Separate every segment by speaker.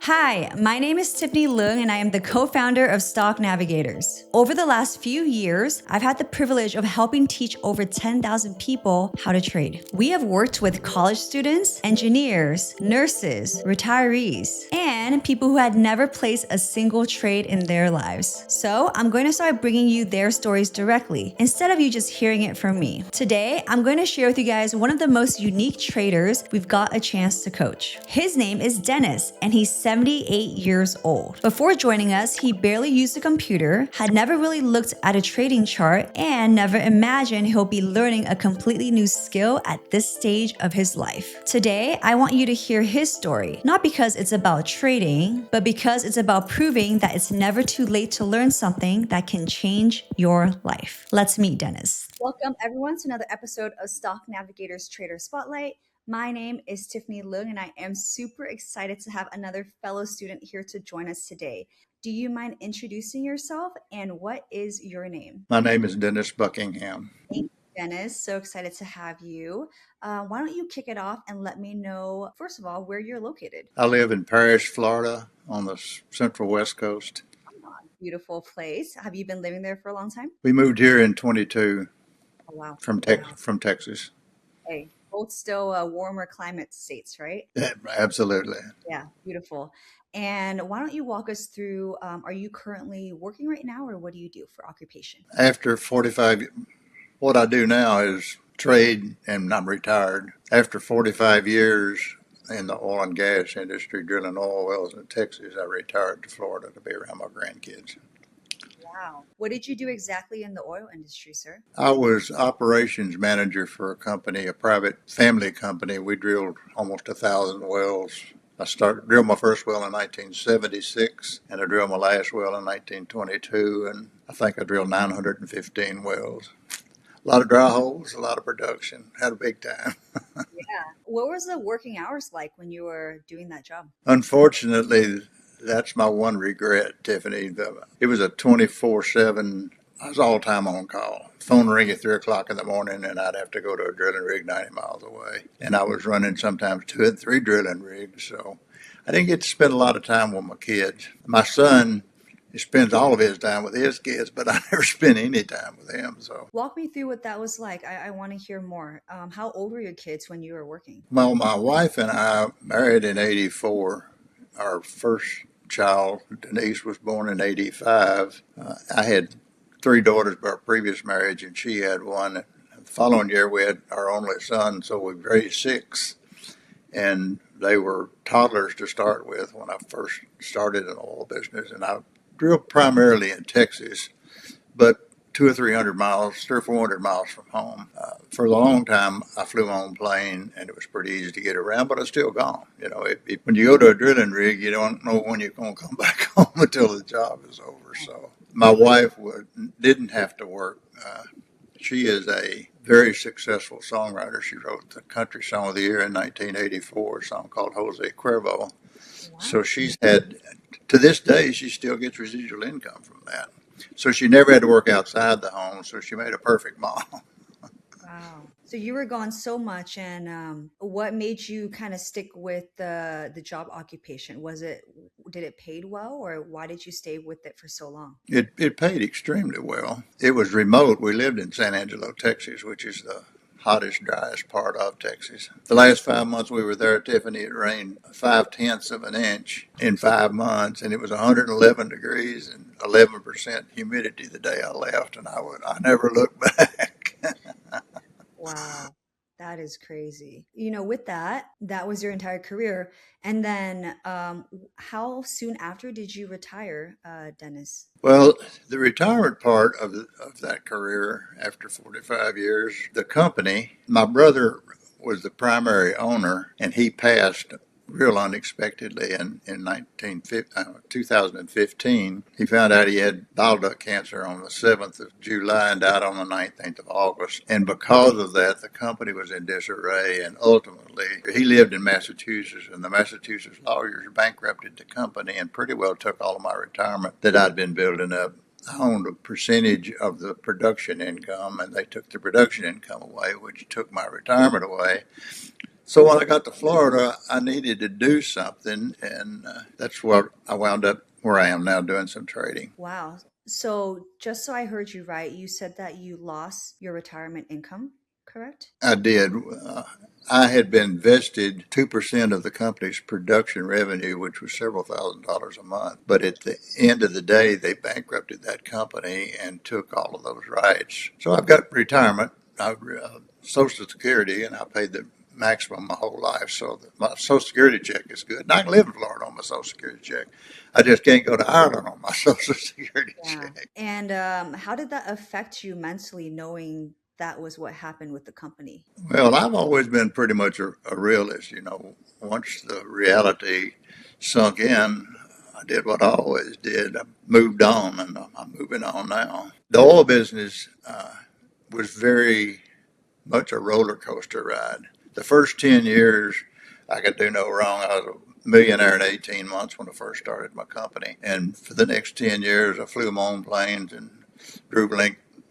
Speaker 1: Hi, my name is Tiffany Leung and I am the co-founder of Stock Navigators. Over the last few years, I've had the privilege of helping teach over 10,000 people how to trade. We have worked with college students, engineers, nurses, retirees, and people who had never placed a single trade in their lives. So I'm going to start bringing you their stories directly, instead of you just hearing it from me. Today, I'm going to share with you guys one of the most unique traders we've got a chance to coach. His name is Dennis, and he's 78 years old. Before joining us, he barely used a computer, had never really looked at a trading chart, and never imagined he'll be learning a completely new skill at this stage of his life. Today, I want you to hear his story, not because it's about trading, but because it's about proving that it's never too late to learn something that can change your life. Let's meet Dennis. Welcome everyone to another episode of Stock Navigators Trader Spotlight. My name is Tiffany Leung, and I am super excited to have another fellow student here to join us today. Do you mind introducing yourself, and what is your name?
Speaker 2: My name is Dennis Buckingham.
Speaker 1: Thank you, Dennis. So excited to have you. Why don't you kick it off and let me know, first of all, where you're located?
Speaker 2: I live in Parrish, Florida, on the central west coast.
Speaker 1: Beautiful place. Have you been living there for a long time?
Speaker 2: We moved here in 22
Speaker 1: Oh, wow.
Speaker 2: from Texas.
Speaker 1: Hey, both still warmer climate states, right?
Speaker 2: Absolutely.
Speaker 1: Yeah, beautiful. And why don't you walk us through, are you currently working right now, or what do you do for occupation?
Speaker 2: After 45, what I do now is trade, and I'm retired. After 45 years in the oil and gas industry, drilling oil wells in Texas, I retired to Florida to be around my grandkids.
Speaker 1: Wow. What did you do exactly in the oil industry, sir?
Speaker 2: I was operations manager for a company, a private family company. We drilled almost 1,000 wells. I drilled my first well in 1976, and I drilled my last well in 1922, and I think I drilled 915 wells. A lot of dry holes, a lot of production. Had a big time.
Speaker 1: Yeah. What was the working hours like when you were doing that job?
Speaker 2: Unfortunately, that's my one regret, Tiffany. It was a 24/7. I was all time on call. Phone ring at 3 o'clock in the morning, and I'd have to go to a drilling rig 90 miles away. And I was running sometimes 2 and 3 drilling rigs, so I didn't get to spend a lot of time with my kids. My son, he spends all of his time with his kids, but I never spent any time with him. So,
Speaker 1: Walk me through what that was like. I want to hear more. How old were your kids when you were working?
Speaker 2: well, my wife and I married in '84. Our first child, Denise, was born in '85. I had 3 daughters by our previous marriage, and she had one. The following year, we had our only son, so we raised 6. And they were toddlers to start with when I first started in the oil business. And I drilled primarily in Texas, but 200 or 300 miles, 300 or 400 miles from home. For a long time, I flew my own plane, and it was pretty easy to get around, but I still gone. You know, when you go to a drilling rig, you don't know when you're going to come back home until the job is over. So my wife didn't have to work. She is a very successful songwriter. She wrote the Country Song of the Year in 1984, a song called Jose Cuervo.
Speaker 1: Wow.
Speaker 2: So she's had, to this day, she still gets residual income from that. So she never had to work outside the home, so she made a perfect mom.
Speaker 1: Wow. So you were gone so much, and what made you kind of stick with the job occupation? Did it paid well, or why did you stay with it for so long?
Speaker 2: It paid extremely well. It was remote. We lived in San Angelo, Texas, which is the hottest, driest part of Texas. The last 5 months we were there, Tiffany, it rained 5/10 of an inch in 5 months, and it was 111 degrees and 11% humidity the day I left, and I never looked back.
Speaker 1: Wow. That is crazy. With that was your entire career. And then how soon after did you retire, Dennis?
Speaker 2: Well, the retirement part of that career after 45 years, the company, my brother was the primary owner, and he passed real unexpectedly in 2015. He found out he had bile duct cancer on the 7th of July and died on the 19th of August. And because of that, the company was in disarray, and ultimately he lived in Massachusetts, and the Massachusetts lawyers bankrupted the company and pretty well took all of my retirement that I'd been building up. I owned a percentage of the production income, and they took the production income away, which took my retirement away. So when I got to Florida, I needed to do something, and that's where I wound up where I am now doing some trading.
Speaker 1: Wow. So just so I heard you right, you said that you lost your retirement income, correct?
Speaker 2: I did. I had been vested 2% of the company's production revenue, which was several $1,000s a month. But at the end of the day, they bankrupted that company and took all of those rights. So I've got retirement, Social Security, and I paid the maximum my whole life. So my Social Security check is good. And I can live in Florida on my Social Security check. I just can't go to Ireland on my Social Security
Speaker 1: Yeah.
Speaker 2: check.
Speaker 1: And how did that affect you mentally, knowing that was what happened with the company?
Speaker 2: Well, I've always been pretty much a realist. Once the reality sunk in, I did what I always did. I moved on, and I'm moving on now. The oil business was very much a roller coaster ride. The first 10 years, I could do no wrong. I was a millionaire in 18 months when I first started my company. And for the next 10 years, I flew my own planes and drove,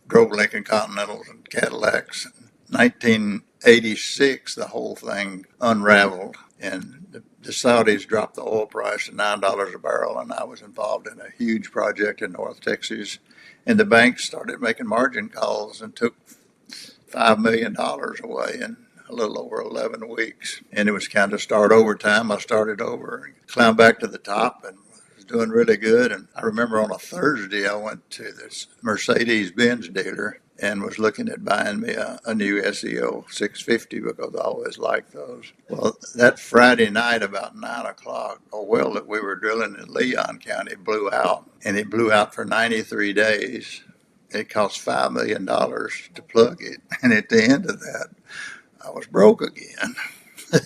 Speaker 2: drove Lincoln Continentals and Cadillacs. 1986, the whole thing unraveled, and the Saudis dropped the oil price to $9 a barrel, and I was involved in a huge project in North Texas. And the banks started making margin calls and took $5 million away in a little over 11 weeks. And it was kind of start over time. I started over and climbed back to the top and was doing really good. And I remember on a Thursday, I went to this Mercedes Benz dealer and was looking at buying me a new SEO 650 because I always liked those. Well, that Friday night about 9 o'clock, a well that we were drilling in Leon County blew out, and it blew out for 93 days. It cost $5 million to plug it. And at the end of that, I was broke again.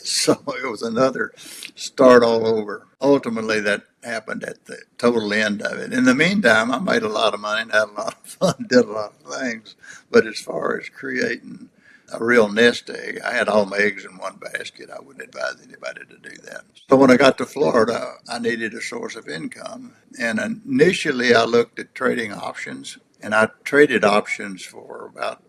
Speaker 2: So it was another start all over. Ultimately, that happened at the total end of it. In the meantime, I made a lot of money and had a lot of fun, did a lot of things. But as far as creating a real nest egg, I had all my eggs in one basket. I wouldn't advise anybody to do that. So when I got to Florida, I needed a source of income. And initially, I looked at trading options. And I traded options for about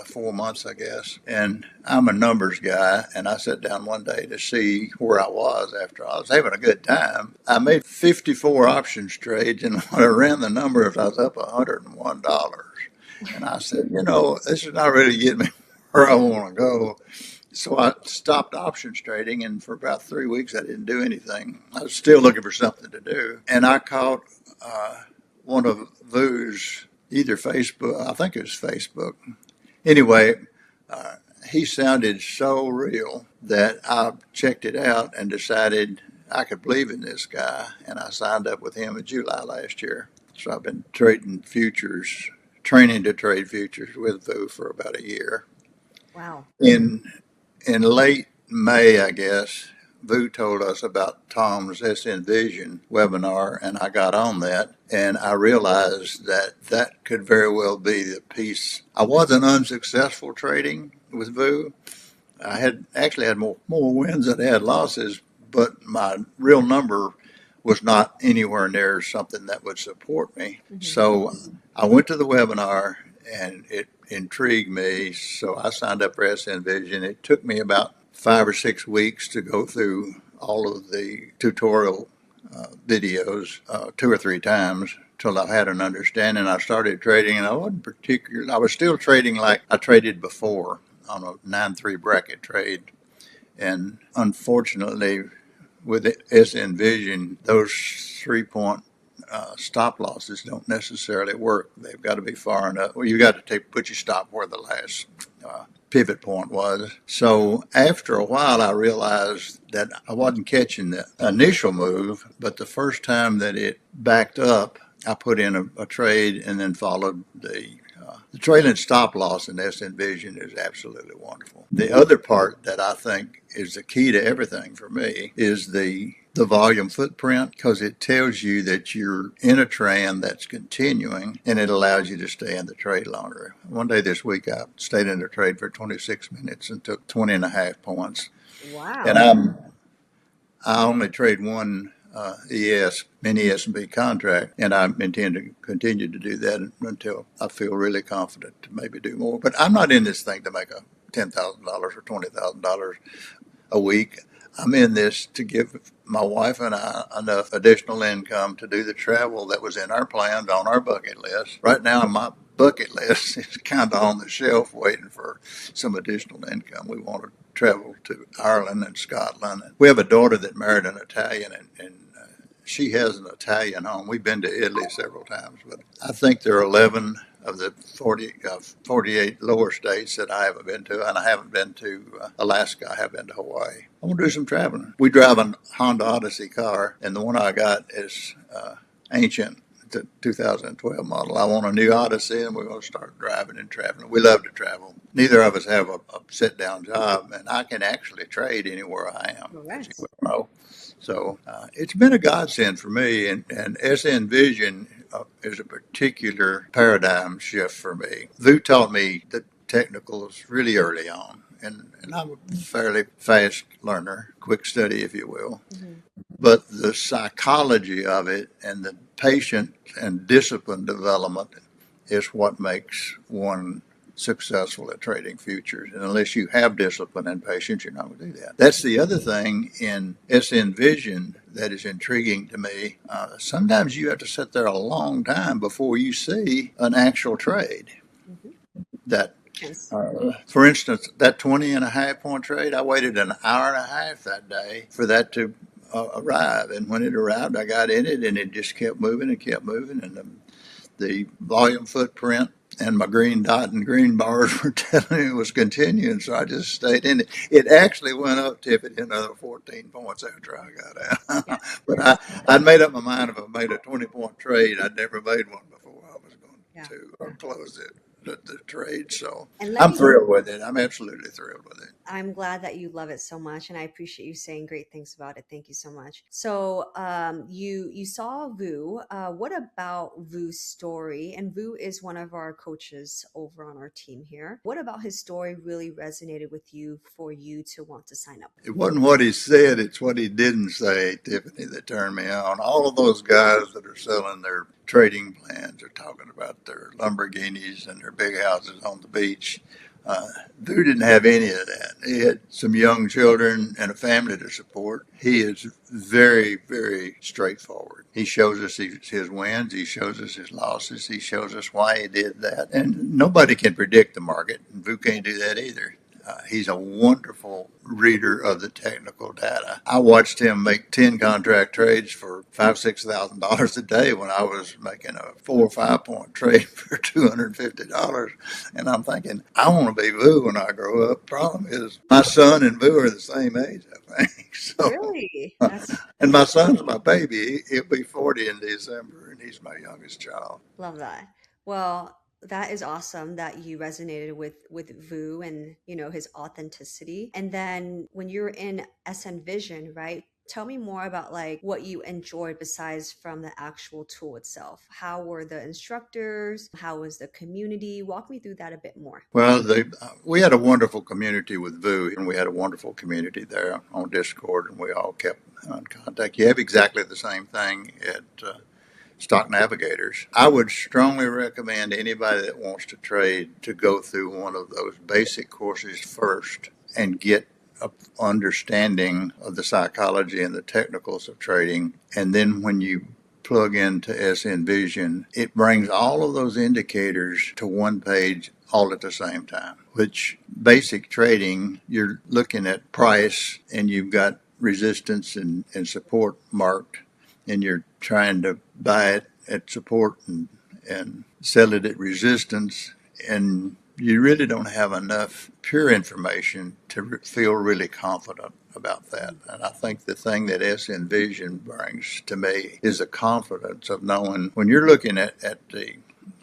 Speaker 2: 4 months, I guess. And I'm a numbers guy, and I sat down one day to see where I was after I was having a good time. I made 54 options trades, and when I ran the numbers, I was up $101. And I said, this is not really getting me where I want to go. So I stopped options trading, and for about 3 weeks, I didn't do anything. I was still looking for something to do. And I caught one of Vu's, either Facebook, I think it was Facebook. Anyway, he sounded so real that I checked it out and decided I could believe in this guy, and I signed up with him in July last year. So I've been trading futures, training to trade futures with Vu for about a year.
Speaker 1: Wow.
Speaker 2: In late May, I guess, Vu told us about Tom's SNVision webinar, and I got on that, and I realized that that could very well be the piece. I wasn't unsuccessful trading with Vu. I had actually had more wins than I had losses, but my real number was not anywhere near something that would support me. Mm-hmm. So I went to the webinar, and it intrigued me, so I signed up for SNVision. It took me about 5 or 6 weeks to go through all of the tutorial videos 2 or 3 times till I had an understanding. I started trading, and I wasn't particular. I was still trading like I traded before on a 9-3 bracket trade, and unfortunately, with SNVision, those 3-point stop losses don't necessarily work. They've got to be far enough. Well, you got to put your stop where the last pivot point was. So after a while, I realized that I wasn't catching the initial move, but the first time that it backed up, I put in a trade and then followed the trailing stop loss in SNVision is absolutely wonderful. The other part that I think is the key to everything for me is the volume footprint, because it tells you that you're in a trend that's continuing, and it allows you to stay in the trade longer. One day this week, I stayed in the trade for 26 minutes and took 20 and a half points.
Speaker 1: Wow.
Speaker 2: And I only trade one mini S&P contract, and I intend to continue to do that until I feel really confident to maybe do more. But I'm not in this thing to make $10,000 or $20,000. a week. I'm in this to give my wife and I enough additional income to do the travel that was in our plans on our bucket list. Right now, my bucket list is kind of on the shelf waiting for some additional income. We want to travel to Ireland and Scotland. We have a daughter that married an Italian, and she has an Italian home. We've been to Italy several times, but I think there are 11 of the 48 lower states that I haven't been to, and I haven't been to Alaska. I have been to Hawaii. I want to do some traveling. We drive a Honda Odyssey car, and the one I got is ancient. The 2012 model. I want a new Odyssey, and we're going to start driving and traveling. We love to travel. Neither of us have a sit-down job, and I can actually trade anywhere I am, as you well know. So it's been a godsend for me, and SNVision is a particular paradigm shift for me. Vu taught me the technicals really early on, and I'm a fairly fast learner, quick study, if you will. Mm-hmm. But the psychology of it and the patient and discipline development is what makes one successful at trading futures. And unless you have discipline and patience, you're not going to do that. That's the other thing in SNVision that is intriguing to me. Sometimes you have to sit there a long time before you see an actual trade. Mm-hmm. That for instance, that 20.5 point trade, I waited an hour and a half that day for that to arrive. And when it arrived, I got in it, and it just kept moving and kept moving. And the volume footprint and my green dot and green bars were telling me it was continuing, so I just stayed in it. It actually went up, Tiffany, another 14 points after I got out. But I'd made up my mind if I made a 20-point trade, I'd never made one before. I was going to close it. The trade. So I'm thrilled with it. I'm absolutely thrilled with it.
Speaker 1: I'm glad that you love it so much, and I appreciate you saying great things about it. Thank you so much. So you saw Vu. What about Vu's story? And Vu is one of our coaches over on our team here. What about his story really resonated with you for you to want to sign up?
Speaker 2: It wasn't what he said, it's what he didn't say, Tiffany, that turned me on. All of those guys that are selling their trading plans are talking about their Lamborghinis and their big houses on the beach. Vu didn't have any of that. He had some young children and a family to support. He is very, very straightforward. He shows us his wins. He shows us his losses. He shows us why he did that. And nobody can predict the market. And Vu can't do that either. He's a wonderful reader of the technical data. I watched him make 10 contract trades for $5,000-$6,000 a day when I was making a 4 or 5 point trade for $250. And I'm thinking, I want to be Vu when I grow up. Problem is, my son and Vu are the same age, I think. So,
Speaker 1: really?
Speaker 2: And my son's my baby. He'll be 40 in December, and he's my youngest child.
Speaker 1: Love that. Well, that is awesome that you resonated with Vu and his authenticity. And then when you're in SNVision, right? Tell me more about like what you enjoyed besides from the actual tool itself. How were the instructors? How was the community? Walk me through that a bit more.
Speaker 2: Well, we had a wonderful community with Vu, and we had a wonderful community there on Discord, and we all kept in contact. You have exactly the same thing at Stock Navigators. I would strongly recommend anybody that wants to trade to go through one of those basic courses first and get an understanding of the psychology and the technicals of trading. And then when you plug into SNVision, it brings all of those indicators to one page all at the same time, which basic trading, you're looking at price and you've got resistance and support marked, and you're trying to buy it at support and sell it at resistance, and you really don't have enough pure information to feel really confident about that. And I think the thing that SNVision brings to me is the confidence of knowing when you're looking at the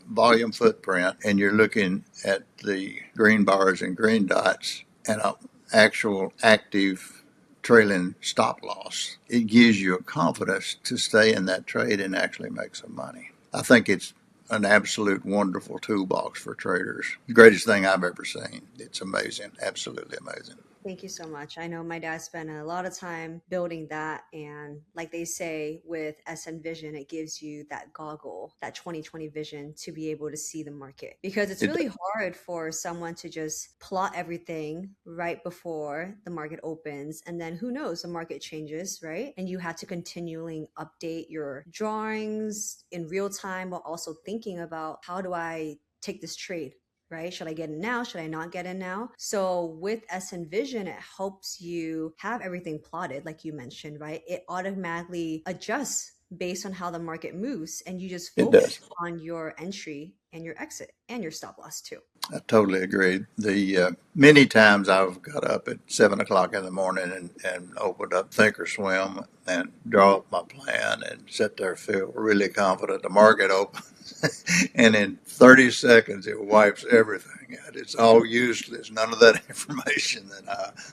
Speaker 2: volume footprint and you're looking at the green bars and green dots and an actual active trailing stop loss, it gives you a confidence to stay in that trade and actually make some money. I think it's an absolute wonderful toolbox for traders. The greatest thing I've ever seen. It's amazing, absolutely amazing.
Speaker 1: Thank you so much. I know my dad spent a lot of time building that. And like they say with SNVision, it gives you that goggle, that 2020 vision to be able to see the market. Because it's
Speaker 2: It,
Speaker 1: really hard for someone to just plot everything right before the market opens. And then who knows, the market changes, right? And you have to continually update your drawings in real time while also thinking about how do I take this trade, right? Should I get in now? Should I not get in now? So with SNVision, it helps you have everything plotted, like you mentioned, right? It automatically adjusts based on how the market moves, and you just
Speaker 2: it
Speaker 1: focus
Speaker 2: does.
Speaker 1: on your entry and your exit and your stop loss too.
Speaker 2: I totally agree. The many times I've got up at 7 o'clock in the morning and opened up Thinkorswim and draw up my plan and sit there, feel really confident. The market opens, and in 30 seconds it wipes everything out. It's all useless. None of that information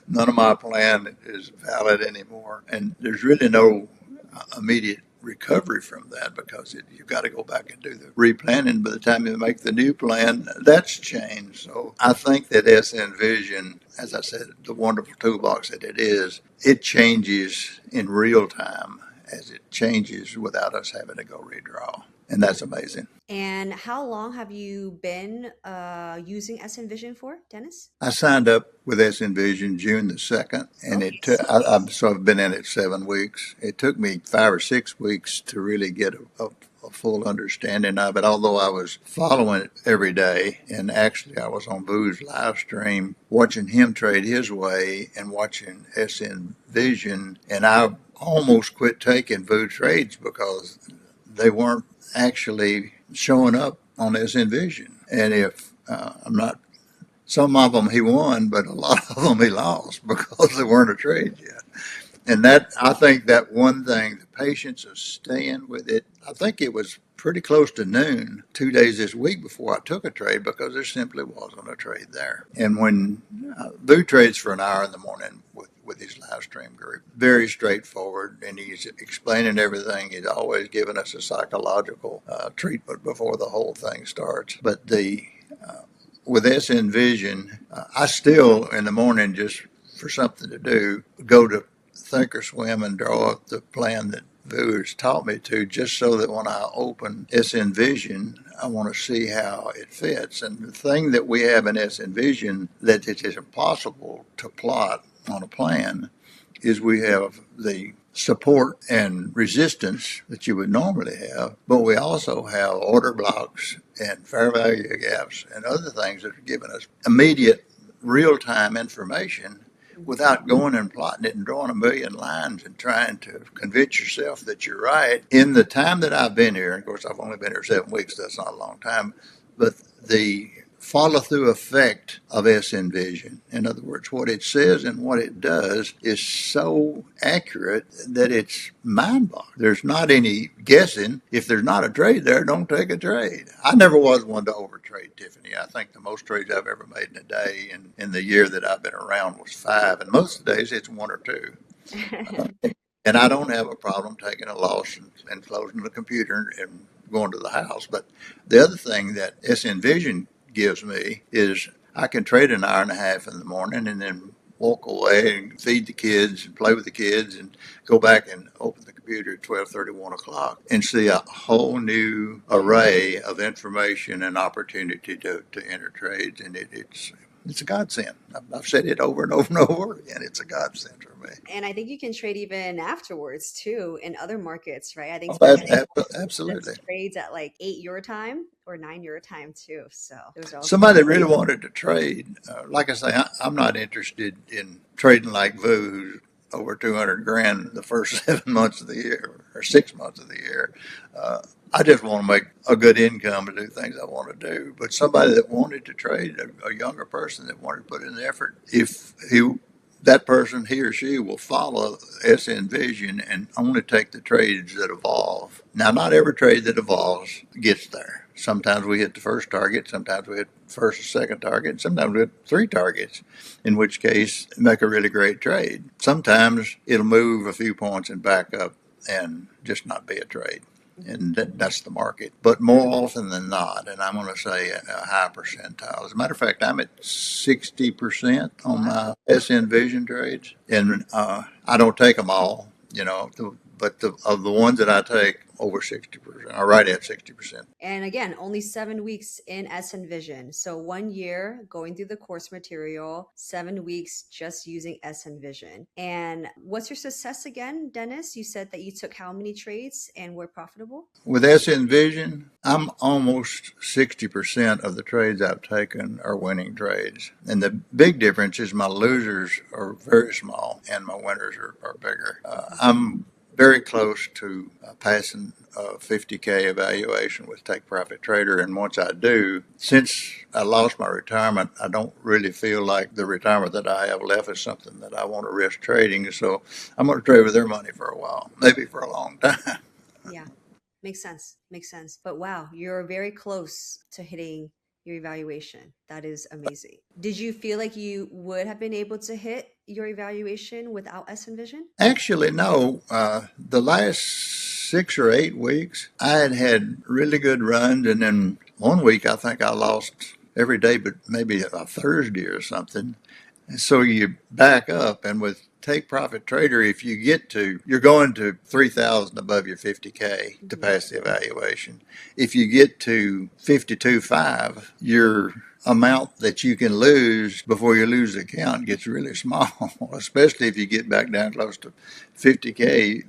Speaker 2: none of my plan is valid anymore. And there's really no immediate recovery from that because you've got to go back and do the replanning. By the time you make the new plan, that's changed. So I think that SNVision, as I said, the wonderful toolbox that it is, it changes in real time as it changes without us having to go redraw. And that's amazing.
Speaker 1: And how long have you been using SNVision for, Dennis?
Speaker 2: I signed up with SNVision June the 2nd, and
Speaker 1: Okay,
Speaker 2: so I've been in it 7 weeks. It took me 5 or 6 weeks to really get a full understanding of it, although I was following it every day. And actually, I was on Boo's live stream watching him trade his way and watching SNVision, and I almost quit taking Boo trades because they weren't actually showing up on SNVision. And if I'm not some of them he won, but a lot of them he lost because they weren't a trade yet. And that, I think that one thing, the patience of staying with it, I think it was pretty close to noon 2 days this week before I took a trade because there simply wasn't a trade there. And when Boo trades for an hour in the morning with his live stream group, very straightforward, and he's explaining everything. He's always giving us a psychological treatment before the whole thing starts. But with SNVision, I still in the morning, just for something to do, go to Thinkorswim and draw up the plan that Vu has taught me to, just so that when I open SNVision, I want to see how it fits. And the thing that we have in SNVision that it is impossible to plot on a plan is we have the support and resistance that you would normally have, but we also have order blocks and fair value gaps and other things that are giving us immediate real-time information without going and plotting it and drawing a million lines and trying to convince yourself that you're right. In the time that I've been here, and of course I've only been here 7 weeks, that's not a long time, but the follow-through effect of SNVision, in other words, what it says and what it does, is so accurate that it's mind-boggling. There's not any guessing. If there's not a trade there, don't take a trade. I never was one to overtrade, Tiffany. I think the most trades I've ever made in a day in the year that I've been around was 5, and most of the days it's 1 or 2. And I don't have a problem taking a loss and closing the computer and going to the house. But the other thing that SNVision gives me is I can trade an hour and a half in the morning and then walk away and feed the kids and play with the kids and go back and open the computer at 12:30, 1 o'clock and see a whole new array of information and opportunity to enter trades. And it's a godsend. I've said it over and over and over again. It's a godsend for me.
Speaker 1: and I think you can trade even afterwards too in other markets, right? I think
Speaker 2: Oh,
Speaker 1: that's
Speaker 2: absolutely.
Speaker 1: trades at like 8 your time or 9 your time too. So those are also
Speaker 2: Somebody that really wanted to trade, like I say, I'm not interested in trading like Vu, who's over 200 grand the first 7 months of the year or 6 months of the year. I just want to make a good income and do things I want to do. But somebody that wanted to trade, a younger person that wanted to put in the effort, if that person, he or she, will follow SNVision and only take the trades that evolve. Now, not every trade that evolves gets there. Sometimes we hit the first target, sometimes we hit first or second target, and sometimes we hit 3 targets, in which case make a really great trade. Sometimes it'll move a few points and back up and just not be a trade. and that's the market. But more often than not, and I'm going to say a high percentile. As a matter of fact, I'm at 60% on
Speaker 1: Wow.
Speaker 2: my SNVision trades, and I don't take them all, but of the ones that I take, over 60%, or right at 60%.
Speaker 1: And again, only 7 weeks in SNVision. So 1 year going through the course material, 7 weeks just using SNVision. And what's your success again, Dennis? You said that you took how many trades and were profitable?
Speaker 2: With SNVision, I'm almost 60% of the trades I've taken are winning trades. And the big difference is my losers are very small and my winners are bigger. I'm very close to passing a 50K evaluation with Take Profit Trader. And once I do, since I lost my retirement, I don't really feel like the retirement that I have left is something that I want to risk trading. So I'm going to trade with their money for a while, maybe for a long time.
Speaker 1: Yeah, makes sense. Makes sense. But wow, you're very close to hitting your evaluation. That is amazing. Did you feel like you would have been able to hit your evaluation without SNVision?
Speaker 2: Actually, no. The last 6 or 8 weeks, I had really good runs, and then one week I think I lost every day, but maybe a Thursday or something. And so you back up, and with Take Profit Trader, if you get to, you're going to 3,000 above your 50K to pass the evaluation. If you get to 52.5, your amount that you can lose before you lose the account gets really small, especially if you get back down close to 50K.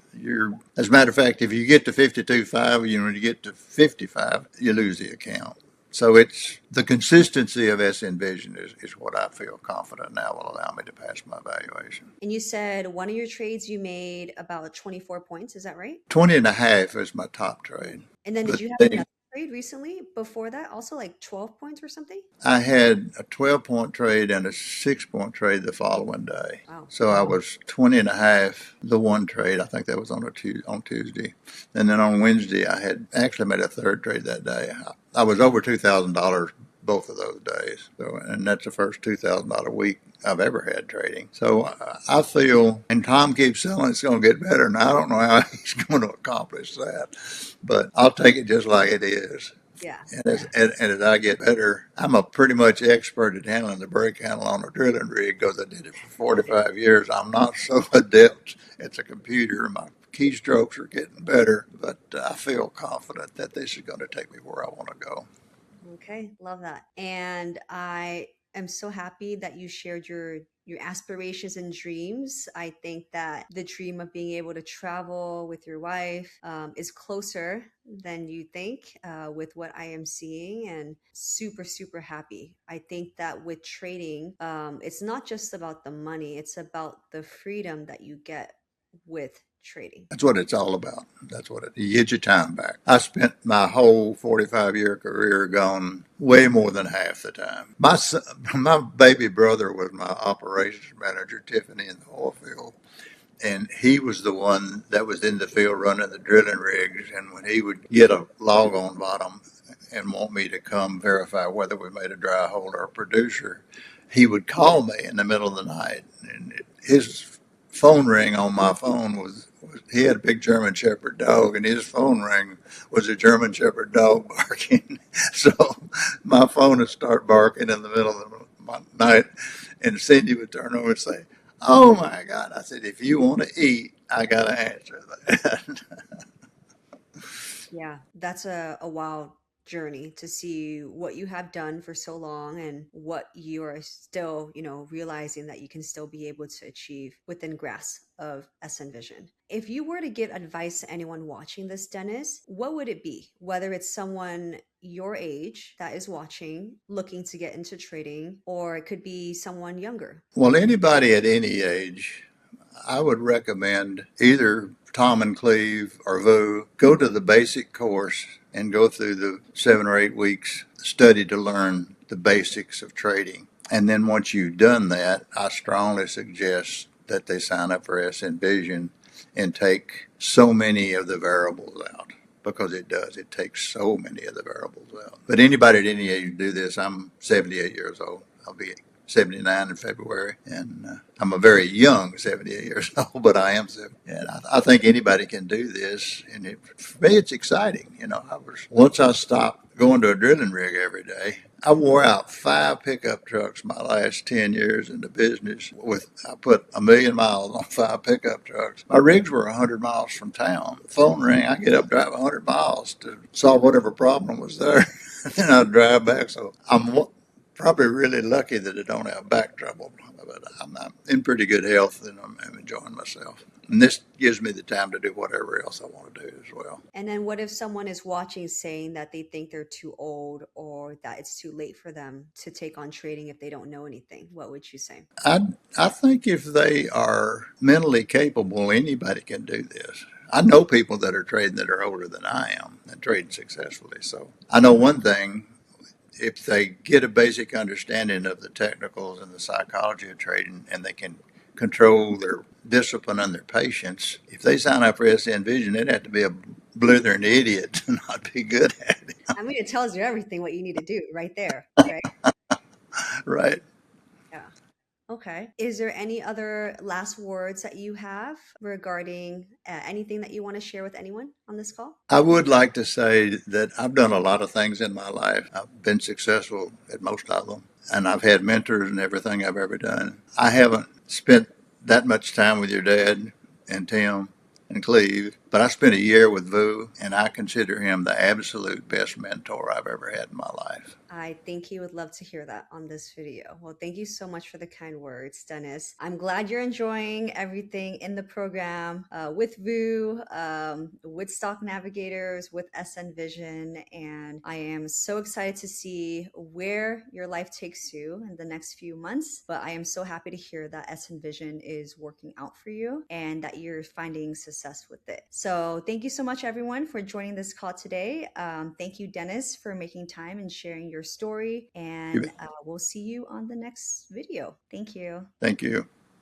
Speaker 2: As a matter of fact, if you get to 52.5, when you get to 55, you lose the account. So it's the consistency of SNVision is what I feel confident now will allow me to pass my evaluation.
Speaker 1: And you said one of your trades you made about 24 points. Is that right?
Speaker 2: 20 and a half is my top trade.
Speaker 1: And then did
Speaker 2: But
Speaker 1: you have
Speaker 2: they,
Speaker 1: another trade recently before that? Also like 12 points or something?
Speaker 2: I had a 12-point trade and a 6-point trade the following day.
Speaker 1: Wow.
Speaker 2: So I was 20 and a half the one trade. I think that was on Tuesday. And then on Wednesday, I had actually made a third trade that day. I was over $2,000 both of those days. So, and that's the first $2,000 week I've ever had trading. So I feel, and Tom keeps saying it's going to get better, and I don't know how he's going to accomplish that, but I'll take it just like it is.
Speaker 1: Yeah.
Speaker 2: And as I get better, I'm a pretty much expert at handling the brake handle on a drilling rig because I did it for 45 years. I'm not so adept at the computer. My keystrokes are getting better, but I feel confident that this is going to take me where I want to go.
Speaker 1: Okay, love that. And I am so happy that you shared your aspirations and dreams. I think that the dream of being able to travel with your wife is closer than you think with what I am seeing, and super, super happy. I think that with trading, it's not just about the money, it's about the freedom that you get with trading.
Speaker 2: That's what it's all about. That's what you get your time back. I spent my whole 45-year career gone way more than half the time. My baby brother was my operations manager, Tiffany, in the oil field. And he was the one that was in the field running the drilling rigs. And when he would get a log on bottom and want me to come verify whether we made a dry hole or a producer, he would call me in the middle of the night. And his phone ring on my phone was he had a big German Shepherd dog, and his phone ring was a German Shepherd dog barking. So my phone would start barking in the middle of the night, and Cindy would turn over and say, "Oh my God." I said, "If you want to eat, I got to answer that."
Speaker 1: Yeah, that's a wild journey to see what you have done for so long and what you are still, realizing that you can still be able to achieve within grasp of SNVision. If you were to give advice to anyone watching this, Dennis, what would it be? Whether it's someone your age that is watching, looking to get into trading, or it could be someone younger.
Speaker 2: Well, anybody at any age, I would recommend either Tom and Cleve or Vu go to the basic course and go through the 7 or 8 weeks study to learn the basics of trading. And then once you've done that, I strongly suggest that they sign up for SNVision and take so many of the variables out, because it does. It takes so many of the variables out. But anybody at any age do this. I'm 78 years old. I'll be 79 in February, and I'm a very young 78 years old, but I am 70. And I think anybody can do this, and for me, it's exciting. Once I stopped going to a drilling rig every day, I wore out 5 pickup trucks my last 10 years in the business. I put 1,000,000 miles on 5 pickup trucks. My rigs were 100 miles from town. The phone rang. I get up, drive 100 miles to solve whatever problem was there. Then I'd drive back. So I'm probably really lucky that I don't have back trouble, but I'm in pretty good health and I'm enjoying myself. And this gives me the time to do whatever else I want to do as well.
Speaker 1: And then what if someone is watching saying that they think they're too old or that it's too late for them to take on trading if they don't know anything? What would you say?
Speaker 2: I think if they are mentally capable, anybody can do this. I know people that are trading that are older than I am and trading successfully. So I know one thing, if they get a basic understanding of the technicals and the psychology of trading and they can control their discipline and their patience, if they sign up for SNVision, they'd have to be a blithering idiot to not be good at it.
Speaker 1: I mean, it tells you everything what you need to do right there, right?
Speaker 2: Right.
Speaker 1: Yeah. Okay. Is there any other last words that you have regarding anything that you want to share with anyone on this call?
Speaker 2: I would like to say that I've done a lot of things in my life. I've been successful at most of them, and I've had mentors in everything I've ever done. I haven't spent that much time with your dad and Tim and Cleve, but I spent a year with Vu, and I consider him the absolute best mentor I've ever had in my life.
Speaker 1: I think he would love to hear that on this video. Well, thank you so much for the kind words, Dennis. I'm glad you're enjoying everything in the program with VU, with Stock Navigators, with SNVision, and I am so excited to see where your life takes you in the next few months. But I am so happy to hear that SNVision is working out for you and that you're finding success with it. So thank you so much, everyone, for joining this call today. Thank you, Dennis, for making time and sharing your story. And we'll see you on the next video. Thank you.
Speaker 2: Thank you.